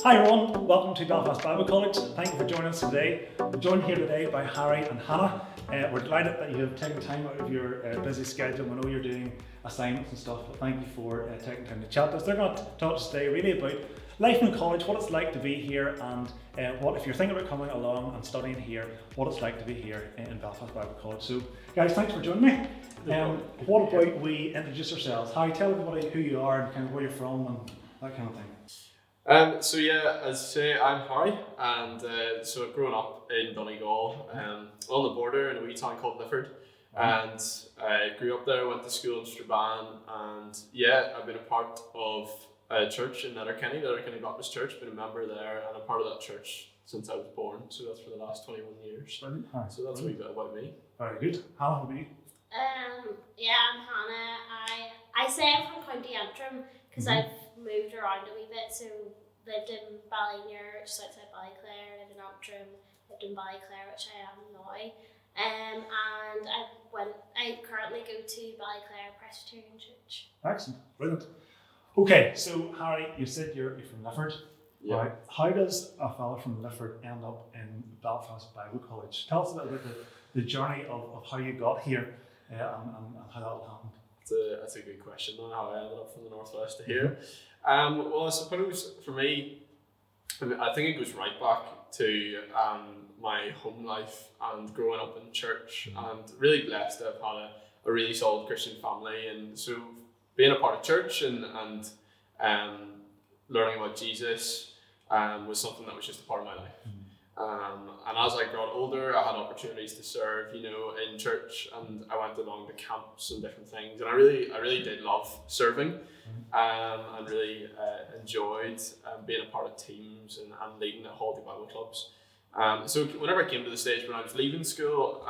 Hi everyone, welcome to Belfast Bible College. Thank you for joining us today. We're joined here today by Harry and Hannah. We're delighted that you have taken time out of your busy schedule. We know you're doing assignments and stuff, but thank you for taking time to chat to us. They're going to talk to us today really about life in college, what it's like to be here, and what if you're thinking about coming along and studying here, what it's like to be here in Belfast Bible College. So guys, thanks for joining me. What about we introduce ourselves? Harry, tell everybody who you are and kind of where you're from and that kind of thing. So yeah, as I say, I'm Harry, and so I've grown up in Donegal, on the border in a wee town called Lifford, and I grew up there, went to school in Strabane, and yeah, I've been a part of a church in Letterkenny Baptist Church, been a member there, and a part of that church since I was born, so that's for the last 21 years. Brilliant. So that's a wee bit about me. Very good. Hannah, how about you? Yeah, I'm Hannah. I say I'm from County Antrim because I've moved around a wee bit, so lived in Ballynear, just outside Ballyclare, lived in Antrim, lived in Ballyclare, which I am now. And I currently go to Ballyclare Presbyterian Church. Excellent, brilliant. Okay, so Harry, you said you're from Lifford. Yeah. Right. How does a fella from Lifford end up in Belfast Bible College? Tell us a little bit about the journey of how you got here and how that all happened. That's a good question on how I ended up from the northwest to here. Well, I suppose for me, I think it goes right back to my home life and growing up in church, and really blessed to have had a really solid Christian family, and so being a part of church and learning about Jesus was something that was just a part of my life. And as I got older, I had opportunities to serve, in church, and I went along to camps and different things. And I really did love serving, and really enjoyed being a part of teams and leading at holiday Bible clubs. So whenever I came to the stage when I was leaving school,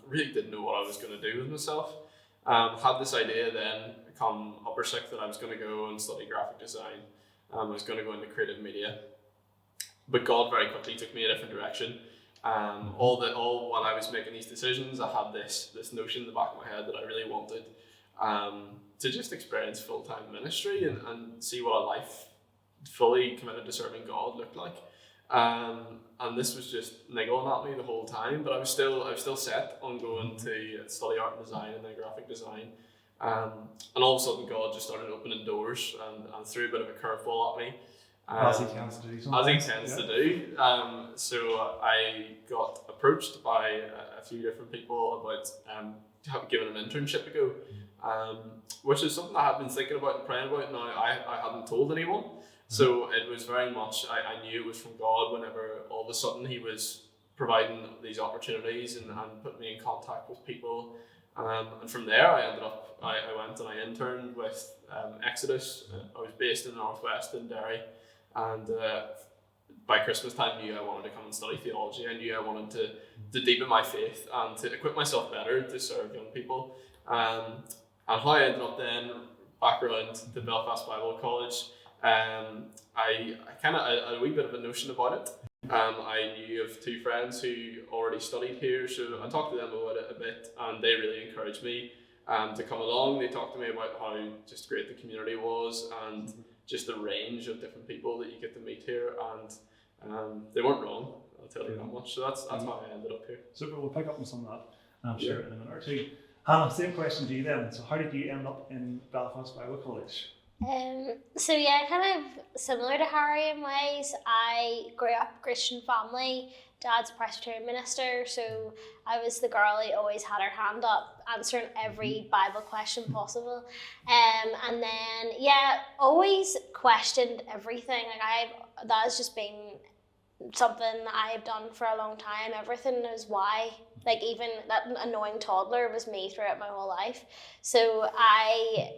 really didn't know what I was going to do with myself. Had this idea then, come upper sixth, that I was going to go and study graphic design. I was going to go into creative media. But God very quickly took me a different direction. All while I was making these decisions, I had this notion in the back of my head that I really wanted to just experience full-time ministry and see what a life fully committed to serving God looked like. And this was just niggling at me the whole time, but I was still set on going to study art and design and then graphic design. And all of a sudden God just started opening doors and threw a bit of a curveball at me. As he tends to do. To do. So I got approached by a few different people about giving an internship a go, which is something I had been thinking about and praying about. Now I hadn't told anyone, so it was very much, I knew it was from God whenever all of a sudden he was providing these opportunities and put me in contact with people. And from there I went and I interned with Exodus. I was based in the northwest in Derry. And by Christmas time, I knew I wanted to come and study theology. I knew I wanted to deepen my faith and to equip myself better to serve young people. And how I ended up then back around the Belfast Bible College, I had a wee bit of a notion about it. I knew of two friends who already studied here, so I talked to them about it a bit, and they really encouraged me to come along. They talked to me about how just great the community was and just the range of different people that you get to meet here, and they weren't wrong, I'll tell you that much. So that's how I ended up here. Super, we'll pick up on some of that, I'm sure, in a minute or two. Hannah, same question to you then. So how did you end up in Belfast Bible College? So yeah, kind of similar to Harry in ways. I grew up Christian family. Dad's a Presbyterian minister, so I was the girl who always had her hand up, answering every Bible question possible. And then always questioned everything. That has just been something that I've done for a long time. Everything is why. Like even that annoying toddler was me throughout my whole life. So I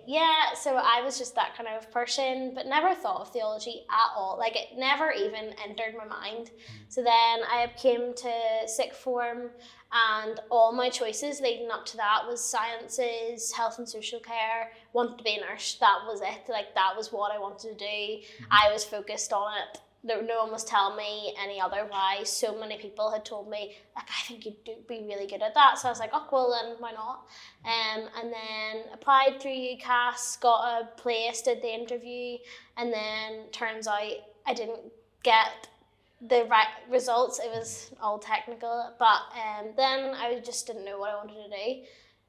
was just that kind of person, but never thought of theology at all. Like it never even entered my mind. So then I came to sixth form, and all my choices leading up to that was sciences, health and social care, wanted to be a nurse. That was it. Like that was what I wanted to do. I was focused on it. No one was telling me any otherwise. So many people had told me, like, I think you'd be really good at that. So I was like, oh, well then, why not? And then applied through UCAS, got a place, did the interview, and then turns out I didn't get the right results. It was all technical, but then I just didn't know what I wanted to do.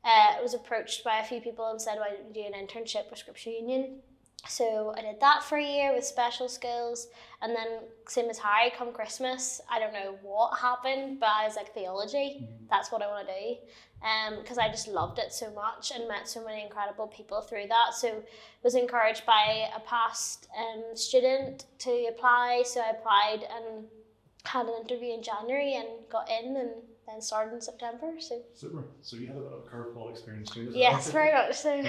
I was approached by a few people and said, why don't you do an internship with Scripture Union? So I did that for a year with special skills, and then same as Harry, come Christmas, I don't know what happened, but I was like, theology, that's what I want to do, because I just loved it so much and met so many incredible people through that. So was encouraged by a past student to apply, so I applied and had an interview in January and got in, and then started in September. So Super. So you had a bit of curveball experience too. yes, very much so.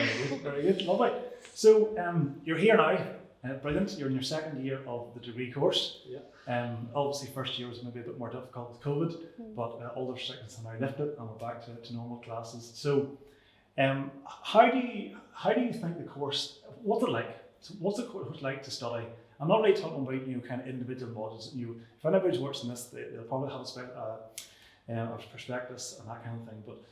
Very good, lovely. So you're here now, brilliant. You're in your second year of the degree course. Yeah. Obviously, first year was maybe a bit more difficult with COVID, but all the restrictions are now lifted and we're back to normal classes. So, how do you think the course? What's it like? So what's the course like to study? I'm not really talking about kind of individual modules. If anybody's watching this, they'll probably have a prospectus and that kind of thing. But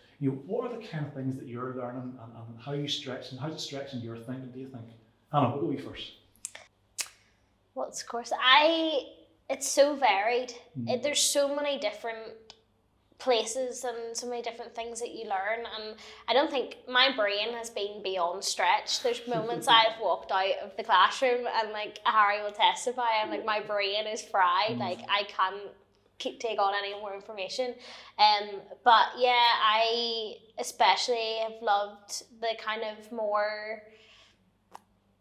what are the kind of things that you're learning, and how you stretch, and how's it stretching your thinking? Do you think? Hannah, what go you first? What's the course? It's so varied. There's so many different places and so many different things that you learn, and I don't think my brain has been beyond stretched. There's moments I've walked out of the classroom and like Harry will testify, I'm like, my brain is fried, like I can't take on any more information. But yeah, I especially have loved the kind of more,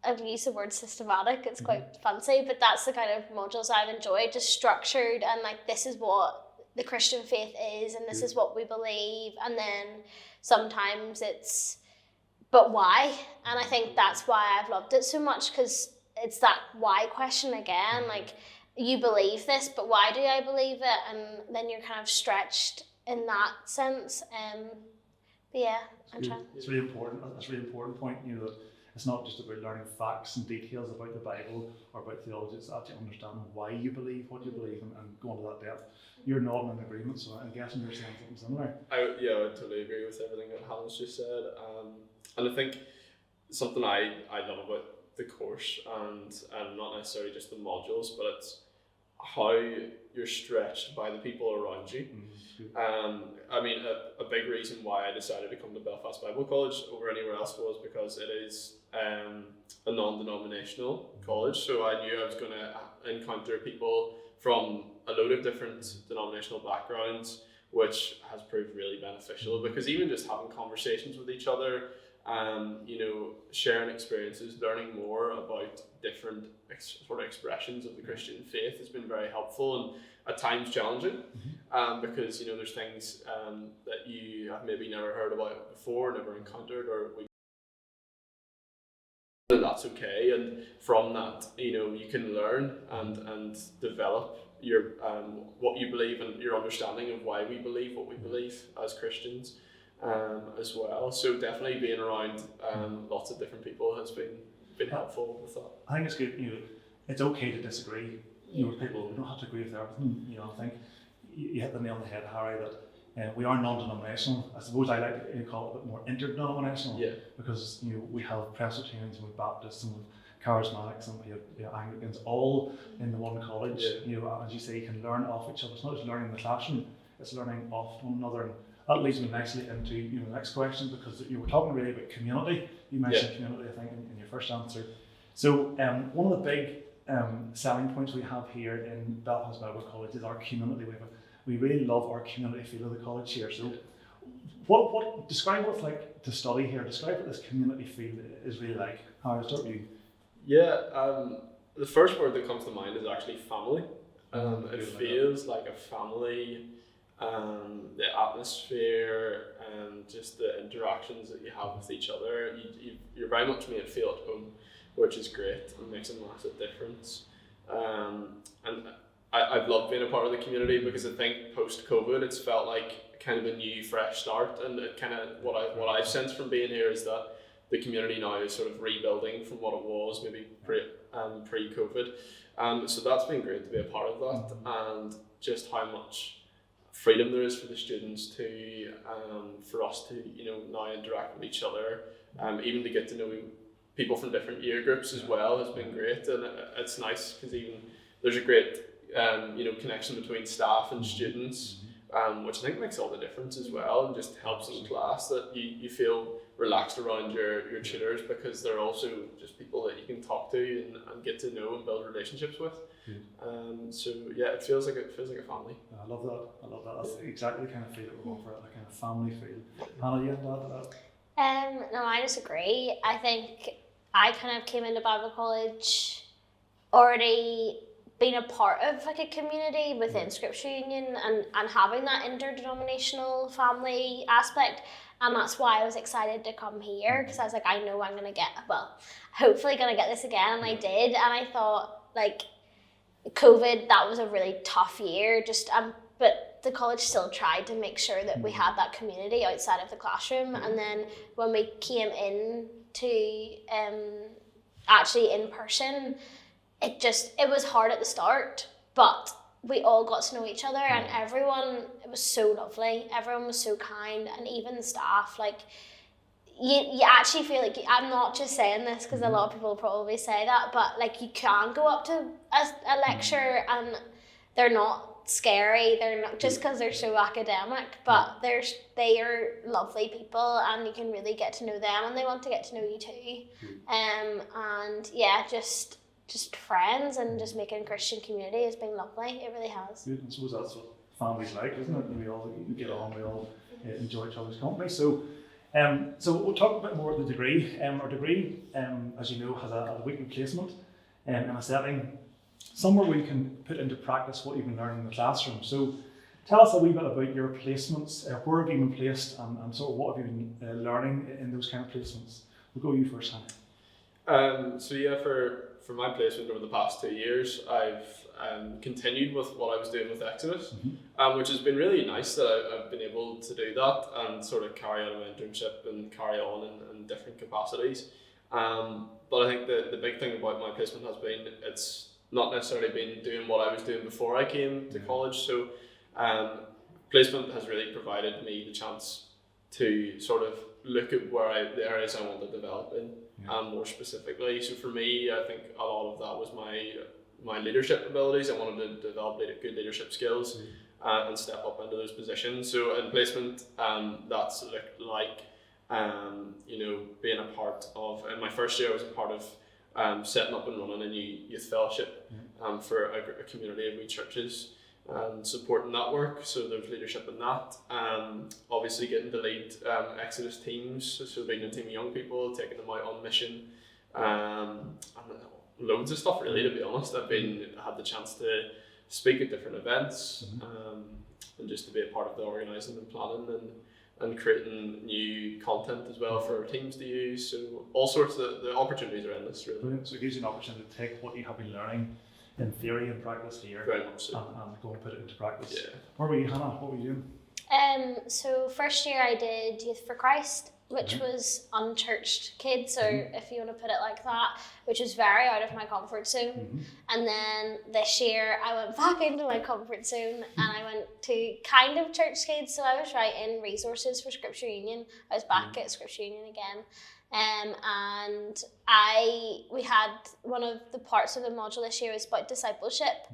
I've used the word systematic, it's quite fancy, but that's the kind of modules I've enjoyed, just structured and like, this is what the Christian faith is and this is what we believe, and then sometimes it's, but why? And I think that's why I've loved it so much, because it's that why question again, like, you believe this, but why do I believe it? And then you're kind of stretched in that sense. But yeah, I'm trying. It's really important. That's a really important point. That it's not just about learning facts and details about the Bible or about theology. It's actually understanding why you believe what you believe and going to that depth. You're nodding in agreement, so I'm guessing you're saying something similar. I would totally agree with everything that Hannah's just said. And I think something I love about the course and not necessarily just the modules, but it's how you're stretched by the people around you. I mean, a big reason why I decided to come to Belfast Bible College over anywhere else was because it is a non-denominational college, so I knew I was going to encounter people from a load of different denominational backgrounds, which has proved really beneficial, because even just having conversations with each other, sharing experiences, learning more about different sort of expressions of the Christian faith has been very helpful and at times challenging, because there's things that you have maybe never heard about before, never encountered, or that's okay, and from that you can learn and develop your what you believe and your understanding of why we believe what we believe as Christians. As well, so definitely being around lots of different people has been helpful with that. I think it's good. It's okay to disagree. With people. We don't have to agree with everything. I think you hit the nail on the head, Harry. That we are non-denominational. I suppose I like to call it a bit more interdenominational. Yeah. Because we have Presbyterians and we Baptists and we Charismatics and we have Anglicans all in the one college. Yeah. As you say, you can learn off each other. It's not just learning in the classroom; it's learning off one another. And that leads me nicely into the next question, because you were talking really about community. You mentioned community, I think, in your first answer. So one of the big selling points we have here in Belfast Bible College is our community. We really love our community feel of the college here. So what describe what it's like to study here. Describe what this community feel is really like. How to start with you? Yeah, the first word that comes to mind is actually family. It feels like a family. The atmosphere and just the interactions that you have with each other, you're very much made to feel at home, which is great and makes a massive difference. And I've loved being a part of the community, because I think post-COVID it's felt like kind of a new fresh start, and it kind of what I've sensed from being here is that the community now is sort of rebuilding from what it was maybe pre-COVID. So that's been great to be a part of that, and just how much freedom there is for the students to, for us to, now interact with each other, even to get to know people from different year groups as well has been great. And it's nice because even there's a great connection between staff and students, which I think makes all the difference as well, and just helps in class that you feel relaxed around your tutors, because they're also just people that you can talk to and get to know and build relationships with. So yeah, it feels like a family. I love that. That's exactly the kind of feel that we're going for, that kind of family feel. Hannah, you have to add to that? No, I disagree. I think I kind of came into Bible college already being a part of like a community within Scripture Union and having that interdenominational family aspect, and that's why I was excited to come here, because I was like, I know I'm hopefully gonna get this again, and I did, and I thought like COVID, that was a really tough year, but the college still tried to make sure that we had that community outside of the classroom, and then when we came in to actually in person, it was hard at the start, but we all got to know each other, and it was so lovely. Everyone was so kind, and even the staff, like, you actually feel like, I'm not just saying this because a lot of people probably say that, but like you can go up to a lecture and they're not scary, they're not just because they're so academic, but they are lovely people, and you can really get to know them, and they want to get to know you too. And yeah, just friends, and just making Christian community has been lovely. It really has. Good. I suppose that's what family's like, isn't it? We all get on, we all enjoy each other's company. So we'll talk a bit more about the degree. Our degree, as you know, has a weekly placement in a setting somewhere where you can put into practice what you've been learning in the classroom. So tell us a wee bit about your placements. Where have you been placed, and sort of what have you been learning in those kind of placements? We'll go you first, Hannah. So yeah, for my placement over the past 2 years, I've continued with what I was doing with Exodus, which has been really nice that I've been able to do that and sort of carry out an internship and carry on in different capacities. But I think the big thing about my placement has been, it's not necessarily been doing what I was doing before I came to college. So placement has really provided me the chance to sort of look at the areas I want to develop in. More specifically, so for me, I think a lot of that was my leadership abilities. I wanted to develop good leadership skills and step up into those positions. So in placement, that's like being a part of. In my first year, I was a part of setting up and running a new youth fellowship for a community of wee churches, and supporting that work. So there's leadership in that. Obviously getting to lead Exodus teams, so leading a team of young people, taking them out on mission, and loads of stuff really, to be honest. I've had the chance to speak at different events, and just to be a part of the organising and planning and creating new content as well for our teams to use. So all sorts of the opportunities are endless, really. Brilliant. So it gives you an opportunity to take what you have been learning in theory and practice here, very much so, and go and put it into practice. Yeah. Where were you, Hannah? What were you doing? So first year I did Youth for Christ, which was unchurched kids, or if you want to put it like that, which was very out of my comfort zone. And then this year I went back into my comfort zone, and I went to kind of church kids. So I was writing resources for Scripture Union. I was back at Scripture Union again. And we had one of the parts of the module this year was about discipleship.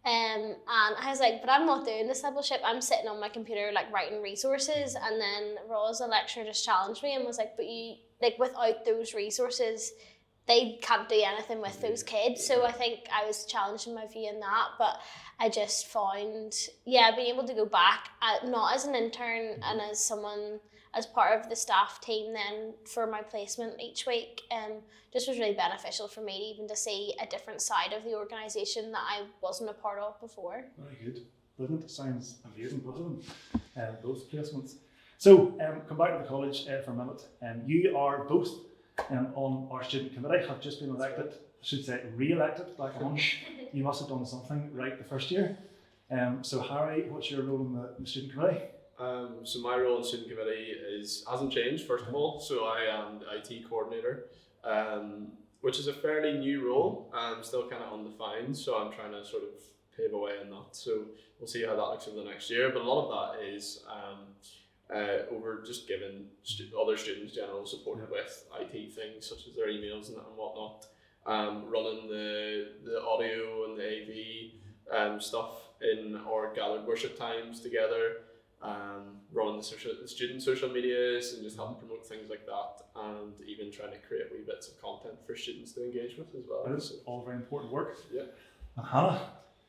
And I was like, but I'm not doing discipleship. I'm sitting on my computer like writing resources. And then Roz, the lecturer, just challenged me and was like, but you, like, without those resources, they can't do anything with those kids. So I think I was challenged in my view in that, but I just found, being able to go back, not as an intern and as someone, as part of the staff team then for my placement each week, just was really beneficial for me, even to see a different side of the organisation that I wasn't a part of before. Very good. Brilliant. Sounds amazing, both of them, both placements. So come back to the college for a minute. You are both on our student committee, have just been elected, I should say re-elected back on. You must have done something right the first year. So Harry, what's your role in the student committee? So my role in the student committee hasn't changed, first of all. So I am the IT coordinator, which is a fairly new role. I'm still kind of undefined, so I'm trying to sort of pave a way in that. So we'll see how that looks over the next year. But a lot of that is over just giving other students general support with IT things, such as their emails and whatnot. running the audio and the AV stuff in our gathered worship times together, running the student social medias and just helping promote things like that, and even trying to create wee bits of content for students to engage with as well. That is all very important work. Yeah. And Hannah,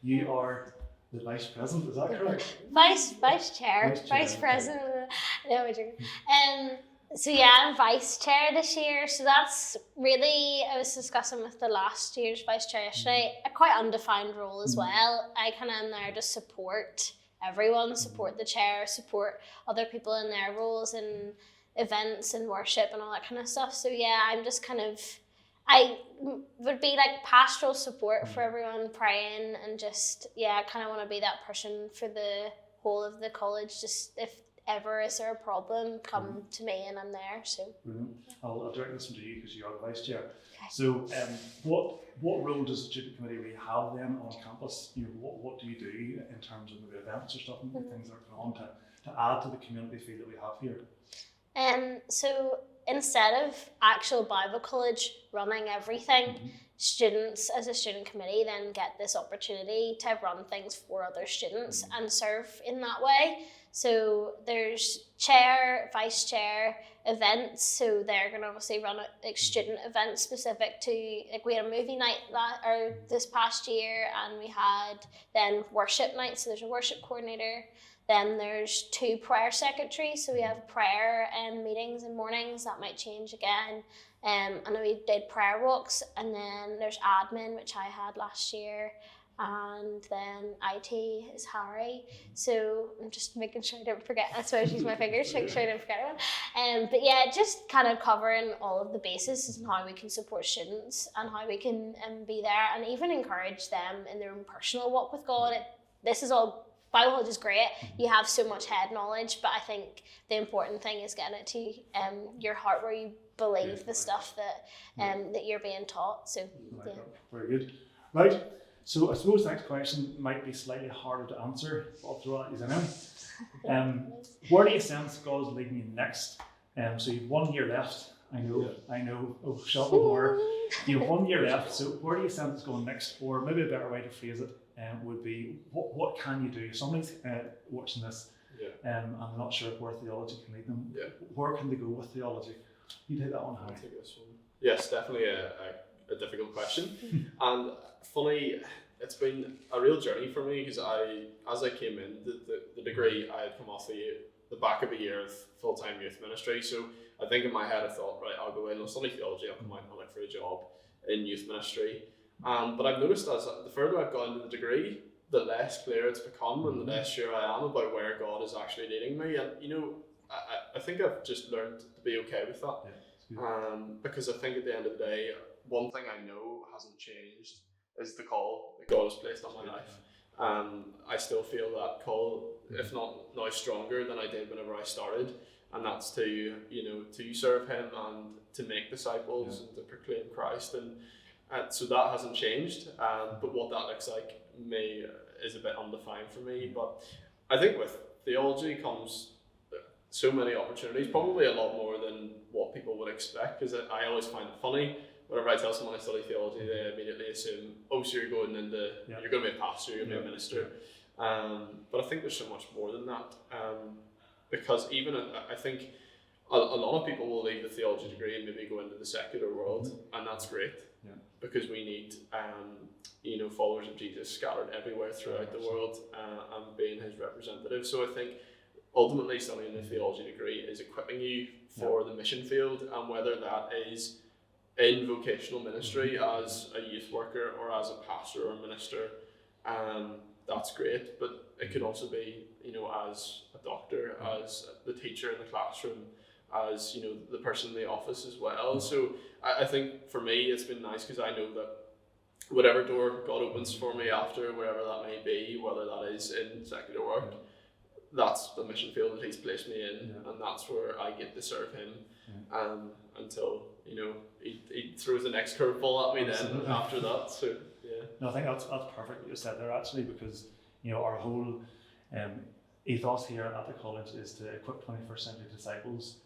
you are the vice president, is that correct? Vice chair, vice okay. president. No, I'm joking. So yeah, I'm vice chair this year. So that's really, I was discussing with the last year's vice chair yesterday, a quite undefined role as well. I kind of am there to support everyone, support the chair, support other people in their roles and events and worship and all that kind of stuff. So yeah, I'm just kind of, I would be like pastoral support for everyone praying, and just, yeah, I kind of want to be that person for the whole of the college. Just if ever is there a problem, come to me and I'm there. So I'll direct this one to you because you are the vice chair. Okay. So what role does the student committee really have then on campus? What do you do in terms of maybe events or stuff and things that are going on to add to the community feel that we have here? So instead of actual Bible college running everything, students as a student committee then get this opportunity to run things for other students and serve in that way. So there's chair, vice chair, events, so they're going to obviously run like student events specific to, like we had a movie night this past year, and we had then worship night, so there's a worship coordinator. Then there's 2 prayer secretaries, so we have prayer meetings in mornings. That might change again. I know we did prayer walks, and then there's admin, which I had last year, and then IT is Harry. So I'm just making sure I don't forget. That's why I use my fingers to make sure I don't forget one. But yeah, just kind of covering all of the bases and how we can support students and how we can be there and even encourage them in their own personal walk with God. This is all. Bible college is great. You have so much head knowledge, but I think the important thing is getting it to your heart, where you believe the stuff that you're being taught. So yeah. Very good. Right. So I suppose the next question might be slightly harder to answer, but I'll throw it at you anyway. Where do you sense God is leading you next? So you've 1 year left. I know. Oh, shut the door. You have 1 year left. So where do you sense it's going next? Or maybe a better way to phrase it would be, what can you do? If somebody's watching this and I'm not sure where theology can lead them, where can they go with theology? You take that one, Harry. I'll take this one. Yes, definitely a difficult question. And funny, it's been a real journey for me, because as I came in, the degree, I had come off the back of a year of full-time youth ministry. So I think in my head I thought, right, I'll go in, I'll study theology, I'll come out and look for a job in youth ministry. But I've noticed as the further I've gone into the degree, the less clear it's become and the less sure I am about where God is actually leading me. And I think I've just learned to be okay with that. Because I think at the end of the day, one thing I know hasn't changed is the call that God has placed on my life. I still feel that call, if not now stronger than I did whenever I started, and that's to serve Him and to make disciples and to proclaim Christ, and so that hasn't changed. But what that looks like is a bit undefined for me. But I think with theology comes so many opportunities, probably a lot more than what people would expect, because I always find it funny. Whenever I tell someone I study theology, they immediately assume, oh, so you're going into, you're going to be a pastor, you're going to be a minister. But I think there's so much more than that. Because even, I think a lot of people will leave the theology degree and maybe go into the secular world, and that's great. Because we need, followers of Jesus scattered everywhere throughout the world and being His representative. So I think ultimately studying the theology degree is equipping you for the mission field, and whether that is in vocational ministry as a youth worker or as a pastor or a minister, that's great. But it could also be, as a doctor, as the teacher in the classroom, as the person in the office as well. So I think for me it's been nice, because I know that whatever door God opens for me after, wherever that may be, whether that is in secular work, that's the mission field that He's placed me in, and that's where I get to serve Him until he throws the next curveball at me then after that. So no, I think that's perfect what you said there, actually, because our whole ethos here at the college is to equip 21st century disciples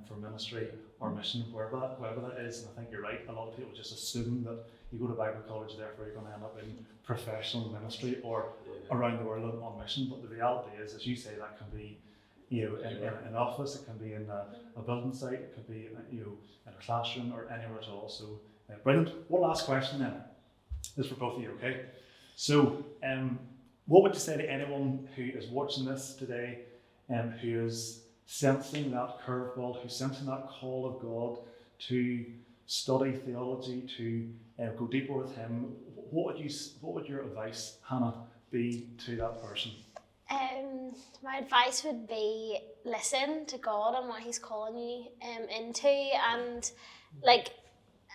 for ministry or mission, wherever that is. And I think you're right, a lot of people just assume that you go to Bible college, therefore you're going to end up in professional ministry or around the world on mission. But the reality is, as you say, that can be in an office, it can be in a building site, it could be in a classroom or anywhere at all. So brilliant. One last question then. This is for both of you, okay? So what would you say to anyone who is watching this today who is sensing that curveball, who's sensing that call of God to study theology, to go deeper with Him? What would your advice, Hannah, be to that person? My advice would be listen to God and what He's calling you into, and like,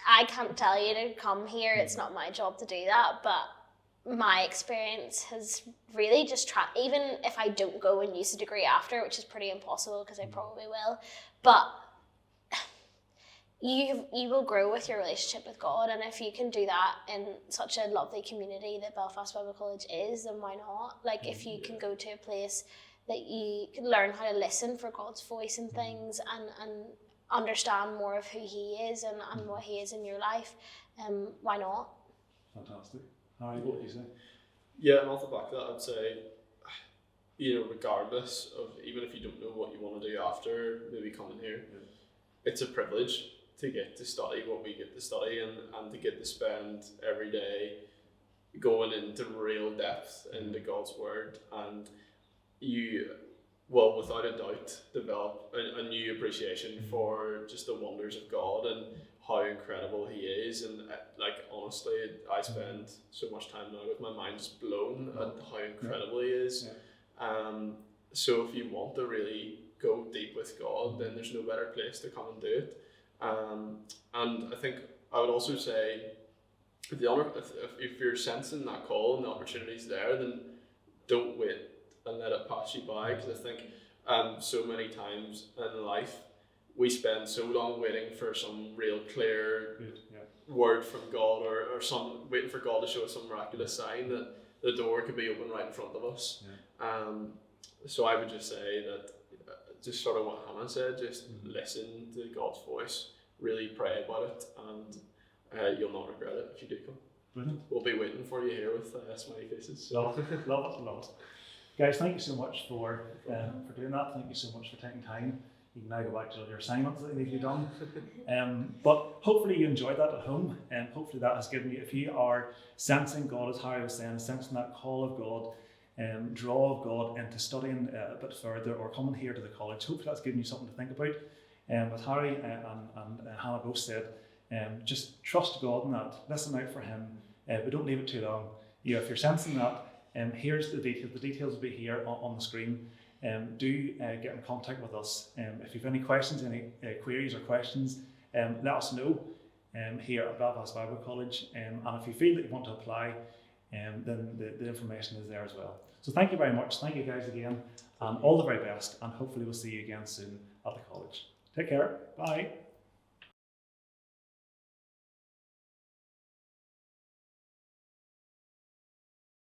I can't tell you to come here, it's not my job to do that, but my experience has really just even if I don't go and use a degree after, which is pretty impossible because I probably will, but you will grow with your relationship with God, and if you can do that in such a lovely community that Belfast Bible College is, then why not? Like, if you can go to a place that you can learn how to listen for God's voice and things, and understand more of who He is and what He is in your life, why not? Fantastic. Harry, what would you say? Yeah, and off the back of that, I'd say, regardless of, even if you don't know what you want to do after maybe coming here, it's a privilege to get to study what we get to study, and to get to spend every day going into real depth into God's Word, and you will without a doubt develop a new appreciation for just the wonders of God and how incredible He is. And like, honestly, I spend so much time now with my mind just blown at how incredible He is. So if you want to really go deep with God, then there's no better place to come and do it. And I think I would also say, if you're sensing that call and the opportunity's there, then don't wait and let it pass you by, because I think so many times in life we spend so long waiting for some real clear word from God, or waiting for God to show us some miraculous sign that the door could be open right in front of us. So I would just say that, just sort of what Hannah said, just listen to God's voice, really pray about it, and you'll not regret it if you do come. Brilliant. We'll be waiting for you here with smiley faces. Love it. Guys, thank you so much for doing that. Thank you so much for taking time. You can now go back to your assignments that you've done. But hopefully you enjoyed that at home, and hopefully that has given you, if you are sensing God, as Harry was saying, sensing that call of God, draw of God into studying a bit further or coming here to the college, hopefully that's given you something to think about. As Harry and Hannah both said, just trust God in that, listen out for Him, but don't leave it too long. If you're sensing that, here's the details will be here on the screen. Do get in contact with us. If you have any questions, any queries or questions, let us know here at Belfast Bible College, and if you feel that you want to apply, then the information is there as well. So thank you very much. Thank you guys again, and all the very best, and hopefully we'll see you again soon at the college. Take care. Bye.